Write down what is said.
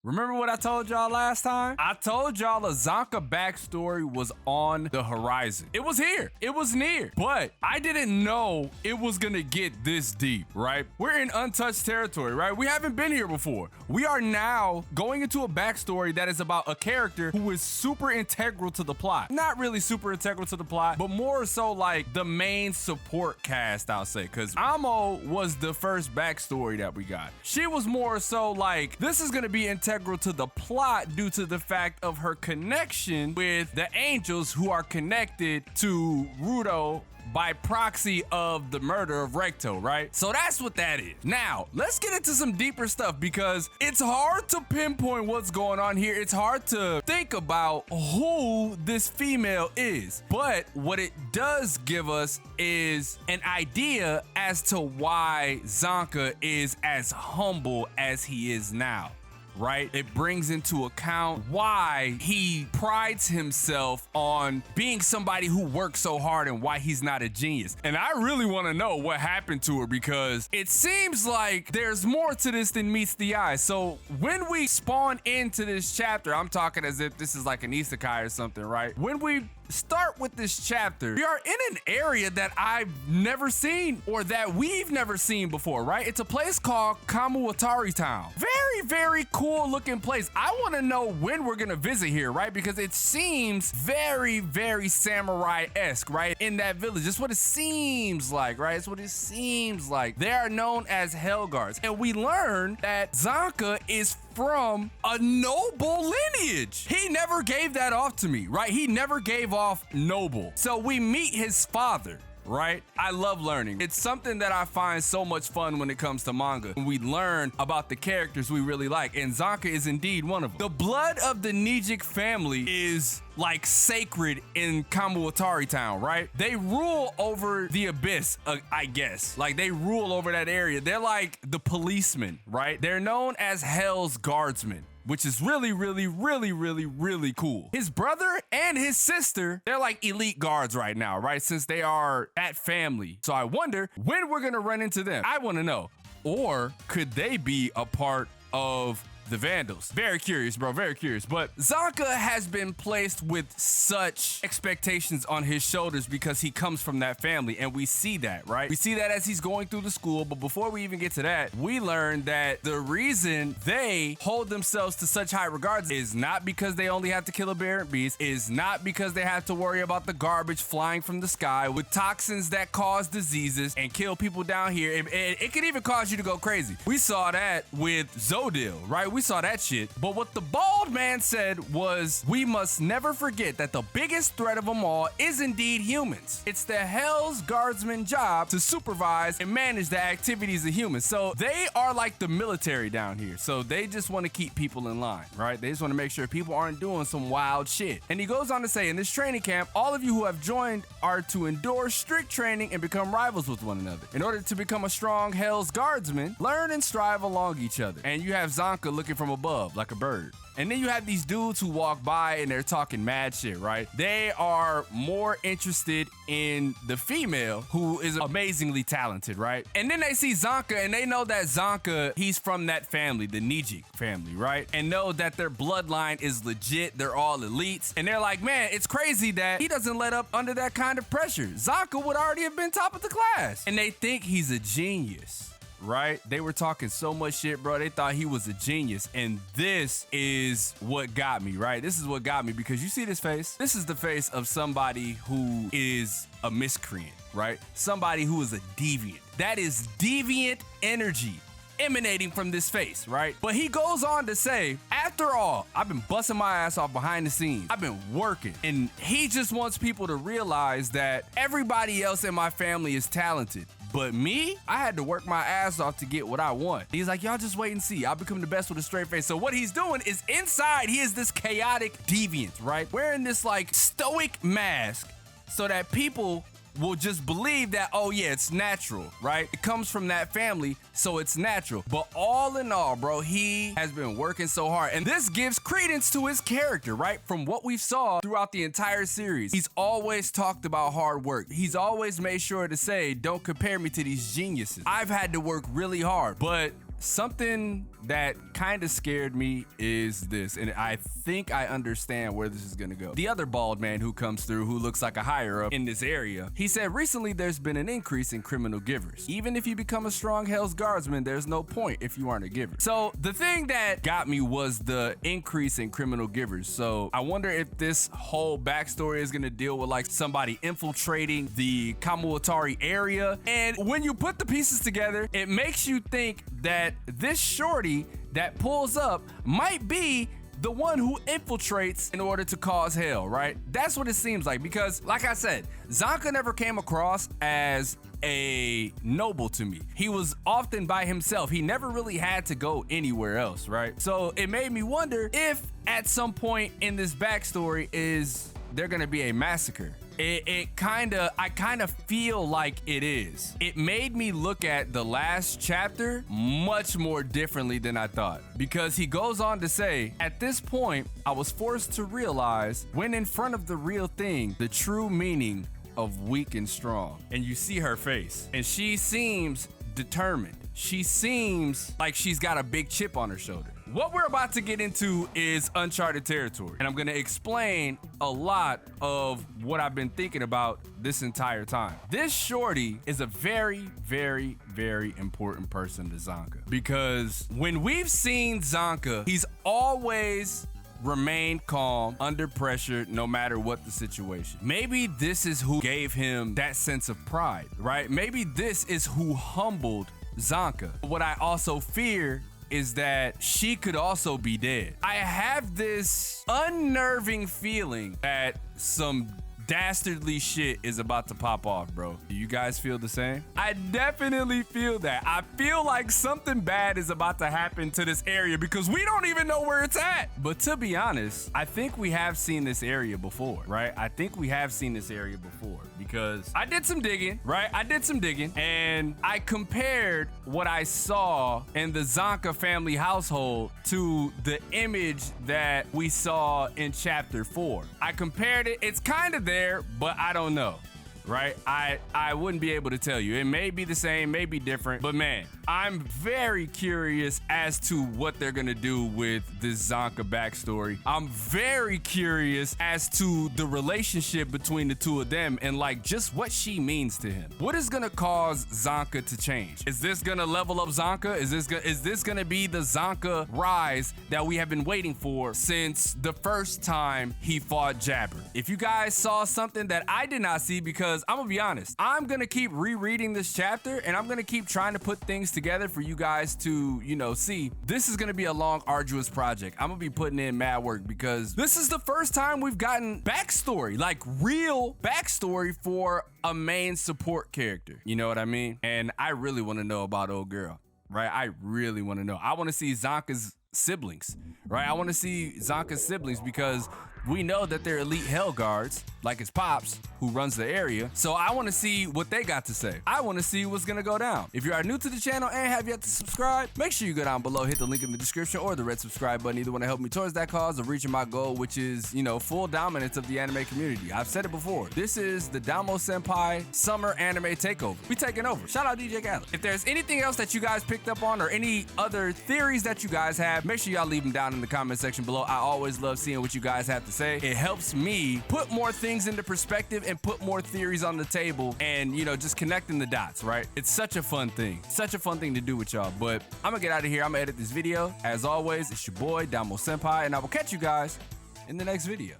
Remember what I told y'all last time? I told y'all a ZANKA backstory was on the horizon. It was here. It was near. But I didn't know it was gonna get this deep, right? We're in untouched territory, right? We haven't been here before. We are now going into a backstory that is about a character who is super integral to the plot. Not really super integral to the plot, but more so like the main support cast, I'll say. Because Amo was the first backstory that we got. She was more so like, this is gonna be integral to the plot due to the fact of her connection with the angels who are connected to Rudo by proxy of the murder of Recto, right? So that's what that is. Now, let's get into some deeper stuff because it's hard to pinpoint what's going on here. It's hard to think about who this female is. But what it does give us is an idea as to why ZANKA is as humble as he is now. Right? It brings into account why he prides himself on being somebody who works so hard and why he's not a genius. And I really want to know what happened to her because it seems like there's more to this than meets the eye. So when we spawn into this chapter, I'm talking as if this is like an isekai or something, right? When we start with this chapter, we are in an area that I've never seen or that we've never seen before, right? It's a place called Kamuatari Town. Very, very cool looking place. I want to know when we're gonna visit here, right? Because it seems very, very samurai-esque, right? In that village. It's what it seems like, right? It's what it seems like. They are known as Hellguards. And we learn that ZANKA is from a noble lineage. He never gave that off to me, right? He never gave off noble. So we meet his father, right? I love learning. It's something that I find so much fun when it comes to manga. We learn about the characters we really like, and ZANKA is indeed one of them. The blood of the Nijik family is like sacred in Kamuatari Town, right? They rule over the abyss, I guess. Like they rule over that area. They're like the policemen, right? They're known as Hell's Guardsmen, which is really, really, really, really, really cool. His brother and his sister, they're like elite guards right now, right? Since they are that family. So I wonder when we're gonna run into them. I wanna know. Or could they be a part of the Vandals? Very curious, bro, very curious. But ZANKA has been placed with such expectations on his shoulders because he comes from that family, and we see that, right? We see that as he's going through the school, but before we even get to that, we learn that the reason they hold themselves to such high regards is not because they only have to kill aberrant beast, is not because they have to worry about the garbage flying from the sky with toxins that cause diseases and kill people down here. It could even cause you to go crazy. We saw that with Zodil, right? We saw that shit. But what the bald man said was, we must never forget that the biggest threat of them all is indeed humans. It's the Hell's Guardsman job to supervise and manage the activities of humans. So they are like the military down here. So they just want to keep people in line, right? They just want to make sure people aren't doing some wild shit. And he goes on to say, in this training camp, all of you who have joined are to endure strict training and become rivals with one another. In order to become a strong Hell's Guardsman, learn and strive along each other. And you have ZANKA looking from above like a bird. And then you have these dudes who walk by and they're talking mad shit, right? They are more interested in the female who is amazingly talented, right? And then they see ZANKA and they know that ZANKA, he's from that family, the Nijik family, right? And know that their bloodline is legit. They're all elites. And they're like, man, it's crazy that he doesn't let up under that kind of pressure. ZANKA would already have been top of the class. And they think he's a genius. Right? They were talking so much shit, bro. They thought he was a genius. And this is what got me, right? This is what got me because you see this face? This is the face of somebody who is a miscreant, right? Somebody who is a deviant. That is deviant energy emanating from this face, right? But he goes on to say, after all, I've been busting my ass off behind the scenes. I've been working. And he just wants people to realize that everybody else in my family is talented. But me, I had to work my ass off to get what I want. He's like, y'all just wait and see. I'll become the best with a straight face. So what he's doing is inside, he is this chaotic deviant, right? Wearing this like stoic mask so that people will just believe that, oh yeah, it's natural, right? It comes from that family, so it's natural. But all in all, bro, he has been working so hard. And this gives credence to his character, right? From what we saw throughout the entire series, he's always talked about hard work. He's always made sure to say, don't compare me to these geniuses. I've had to work really hard, but something that kind of scared me is this, and I think I understand where this is gonna go. The other bald man who comes through, who looks like a higher up in this area, he said recently there's been an increase in criminal givers. Even if you become a strong Hell's Guardsman, there's no point if you aren't a giver. So the thing that got me was the increase in criminal givers. So I wonder if this whole backstory is gonna deal with like somebody infiltrating the Kamuatari area. And when you put the pieces together, it makes you think that this shorty that pulls up might be the one who infiltrates in order to cause hell, right? That's what it seems like, because like I said, ZANKA never came across as a noble to me. He was often by himself. He never really had to go anywhere else, right? So it made me wonder if at some point in this backstory is there gonna be a massacre. I kind of feel like it is. It made me look at the last chapter much more differently than I thought, because he goes on to say, at this point, I was forced to realize when in front of the real thing, the true meaning of weak and strong. And you see her face, and she seems determined. She seems like she's got a big chip on her shoulder. What we're about to get into is uncharted territory, and I'm gonna explain a lot of what I've been thinking about this entire time. This shorty is a very, very, very important person to ZANKA, because when we've seen ZANKA, he's always remained calm under pressure no matter what the situation. Maybe this is who gave him that sense of pride, right? Maybe this is who humbled ZANKA. What I also fear is that she could also be dead. I have this unnerving feeling that some dastardly shit is about to pop off, bro. Do you guys feel the same? I definitely feel that. I feel like something bad is about to happen to this area because we don't even know where it's at. But to be honest, I think we have seen this area before, right? I think we have seen this area before, because I did some digging, right? I did some digging, and I compared what I saw in the ZANKA family household to the image that we saw in chapter 4. I compared it. It's kind of there, but I don't know, right? I wouldn't be able to tell you. It may be the same, may be different, but man, I'm very curious as to what they're gonna do with this ZANKA backstory. I'm very curious as to the relationship between the two of them and like just what she means to him. What is gonna cause ZANKA to change? Is this gonna level up ZANKA? Is this gonna be the ZANKA rise that we have been waiting for since the first time he fought Jabber? If you guys saw something that I did not see, because I'm gonna be honest, I'm gonna keep rereading this chapter and I'm gonna keep trying to put things together for you guys to, you know, see. This is gonna be a long, arduous project. I'm gonna be putting in mad work because this is the first time we've gotten backstory, like real backstory for a main support character. You know what I mean? And I really want to know about old girl, right? I really want to know. I want to see ZANKA's siblings, right? I want to see ZANKA's siblings because we know that they're elite Hell Guards, like his pops, who runs the area. So I want to see what they got to say. I want to see what's going to go down. If you are new to the channel and have yet to subscribe, make sure you go down below, hit the link in the description or the red subscribe button. Either one to help me towards that cause of reaching my goal, which is, you know, full dominance of the anime community. I've said it before. This is the ZANKA Summer Anime Takeover. We taking over. Shout out DJ Khaled. If there's anything else that you guys picked up on or any other theories that you guys have, make sure y'all leave them down in the comment section below. I always love seeing what you guys have to say. It helps me put more things into perspective and put more theories on the table and, you know, just connecting the dots, right? It's such a fun thing. Such a fun thing to do with y'all. But I'm gonna get out of here. I'm gonna edit this video. As always, it's your boy, ZANKA, and I will catch you guys in the next video.